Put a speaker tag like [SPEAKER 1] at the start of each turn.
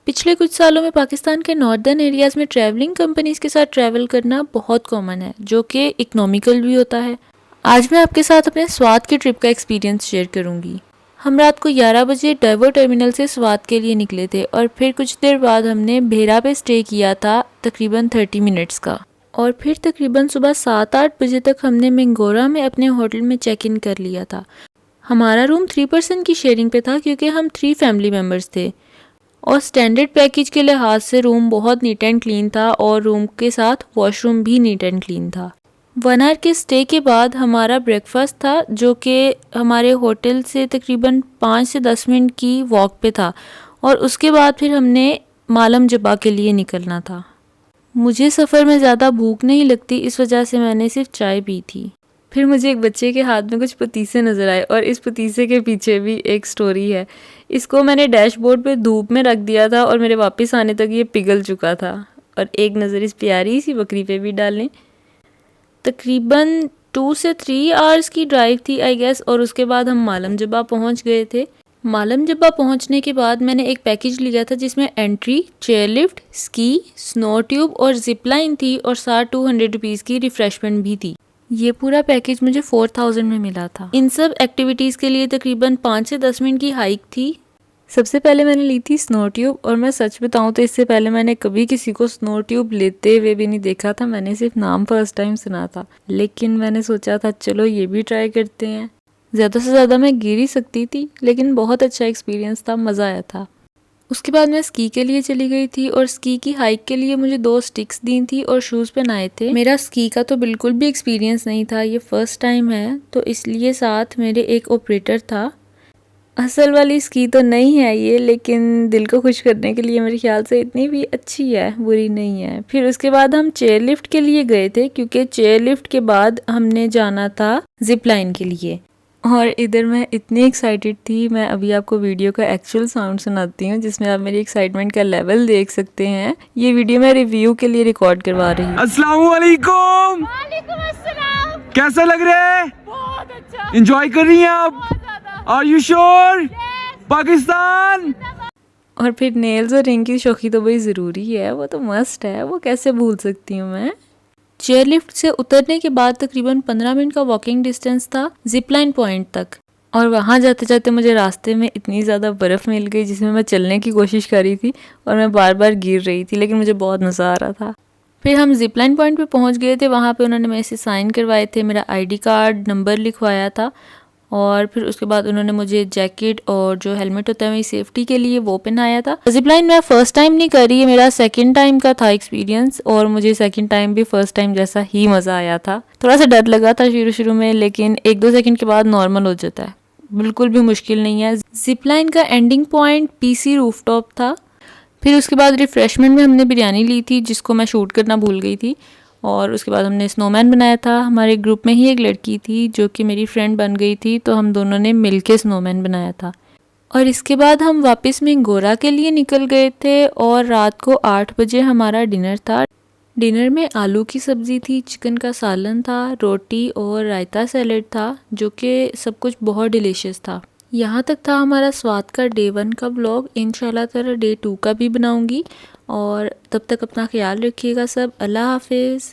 [SPEAKER 1] पिछले कुछ सालों में पाकिस्तान के नॉर्दर्न एरियाज़ में ट्रैवलिंग कंपनीज़ के साथ ट्रैवल करना बहुत कॉमन है, जो कि इकोनॉमिकल भी होता है। आज मैं आपके साथ अपने स्वात की ट्रिप का एक्सपीरियंस शेयर करूंगी। हम रात को 11 बजे डाइवर टर्मिनल से स्वात के लिए निकले थे और फिर कुछ देर बाद हमने भेरा पे स्टे किया था तकरीबन 30 मिनट्स का, और फिर तकरीबन सुबह 7-8 बजे तक हमने मिंगोरा में अपने होटल में चेक इन कर लिया था। हमारा रूम 3 पर्सन की शेयरिंग पे था क्योंकि हम 3 फैमिली मेम्बर्स थे, और स्टैंडर्ड पैकेज के लिहाज से रूम बहुत नीट एंड क्लीन था और रूम के साथ वॉशरूम भी नीट एंड क्लीन था। 1 आवर के स्टे के बाद हमारा ब्रेकफास्ट था, जो कि हमारे होटल से तकरीबन 5 से 10 मिनट की वॉक पे था, और उसके बाद फिर हमने मालम जब्बा के लिए निकलना था। मुझे सफ़र में ज़्यादा भूख नहीं लगती, इस वजह से मैंने सिर्फ चाय पी थी। फिर मुझे एक बच्चे के हाथ में कुछ पतीसे नज़र आए, और इस पतीसे के पीछे भी एक स्टोरी है। इसको मैंने डैशबोर्ड पे धूप में रख दिया था और मेरे वापस आने तक ये पिघल चुका था। और एक नज़र इस प्यारी सी बकरी पे भी डालें। तकरीबन 2 से 3 आवर्स की ड्राइव थी आई गेस, और उसके बाद हम मालम जब्बा पहुंच गए थे। मालम जब्बा पहुंचने के बाद मैंने एक पैकेज लिया था जिसमें entry, chairlift, ski, snow tube और जिप लाइन थी, और साथ 200 रुपीज़ की रिफ्रेशमेंट भी थी। ये पूरा पैकेज मुझे 4000 में मिला था। इन सब एक्टिविटीज़ के लिए तकरीबन 5 से 10 मिनट की हाइक थी। सबसे पहले मैंने ली थी स्नो ट्यूब, और मैं सच बताऊं तो इससे पहले मैंने कभी किसी को स्नो ट्यूब लेते हुए भी नहीं देखा था। मैंने सिर्फ नाम फर्स्ट टाइम सुना था, लेकिन मैंने सोचा था चलो ये भी ट्राई करते हैं। ज़्यादा से ज़्यादा मैं गिर ही सकती थी, लेकिन बहुत अच्छा एक्सपीरियंस था, मज़ा आया था। उसके बाद मैं स्की के लिए चली गई थी, और स्की की हाइक के लिए मुझे 2 स्टिक्स दी थी और शूज़ पहनाए थे। मेरा स्की का तो बिल्कुल भी एक्सपीरियंस नहीं था, ये फर्स्ट टाइम है, तो इसलिए साथ मेरे एक ऑपरेटर था। असल वाली स्की तो नहीं है ये, लेकिन दिल को खुश करने के लिए मेरे ख्याल से इतनी भी अच्छी है, बुरी नहीं है। फिर उसके बाद हम चेयर लिफ्ट के लिए गए थे, क्योंकि चेयर लिफ्ट के बाद हमने जाना था जिप लाइन के लिए। और इधर मैं इतनी एक्साइटेड थी, मैं अभी आपको वीडियो का एक्चुअल साउंड सुनाती हूँ, जिसमें आप मेरी एक्साइटमेंट का लेवल देख सकते हैं। ये वीडियो मैं रिव्यू के लिए रिकॉर्ड करवा रही हूँ।
[SPEAKER 2] अस्सलाम वालेकुम। कैसा लग रहा है?
[SPEAKER 3] बहुत अच्छा।
[SPEAKER 2] एंजॉय कर रही हैं आप? Are you sure? पाकिस्तान।
[SPEAKER 1] और फिर नेल्स और रिंग की शौकी तो भाई ज़रूरी है, वो तो मस्ट है, वो कैसे भूल सकती हूँ मैं। चेयर लिफ्ट से उतरने के बाद तकरीबन 15 मिनट का वॉकिंग डिस्टेंस था जिप लाइन पॉइंट तक, और वहाँ जाते जाते मुझे रास्ते में इतनी ज़्यादा बर्फ़ मिल गई जिसमें मैं चलने की कोशिश कर रही थी और मैं बार बार गिर रही थी, लेकिन मुझे बहुत मज़ा आ रहा था। फिर हम जिप लाइन पॉइंट पे पहुँच गए थे। वहाँ पे उन्होंने मेरे से साइन करवाए थे, मेरा आईडी कार्ड नंबर लिखवाया था, और फिर उसके बाद उन्होंने मुझे जैकेट और जो हेलमेट होता है मेरी सेफ्टी के लिए वो पहनाया था। जिप लाइन मैं फ़र्स्ट टाइम नहीं कर रही है, मेरा सेकंड टाइम का था एक्सपीरियंस, और मुझे सेकंड टाइम भी फ़र्स्ट टाइम जैसा ही मज़ा आया था। थोड़ा सा डर लगा था शुरू में, लेकिन 1-2 सेकंड के बाद नॉर्मल हो जाता है, बिल्कुल भी मुश्किल नहीं है। जिप लाइन का एंडिंग पॉइंट पीसी रूफटॉप था। फिर उसके बाद रिफ़्रेशमेंट में हमने बिरयानी ली थी, जिसको मैं शूट करना भूल गई थी, और उसके बाद हमने स्नोमैन बनाया था। हमारे ग्रुप में ही एक लड़की थी जो कि मेरी फ्रेंड बन गई थी, तो हम दोनों ने मिलके स्नोमैन बनाया था। और इसके बाद हम वापस मिंगोरा के लिए निकल गए थे, और रात को 8 बजे हमारा डिनर था। डिनर में आलू की सब्ज़ी थी, चिकन का सालन था, रोटी और रायता सैलेड था, जो कि सब कुछ बहुत डिलीशियस था। यहाँ तक था हमारा स्वाद का डे 1 का व्लॉग। इंशाल्लाह ताला डे 2 का भी बनाऊँगी, और तब तक अपना ख्याल रखिएगा सब। अल्लाह हाफिज़।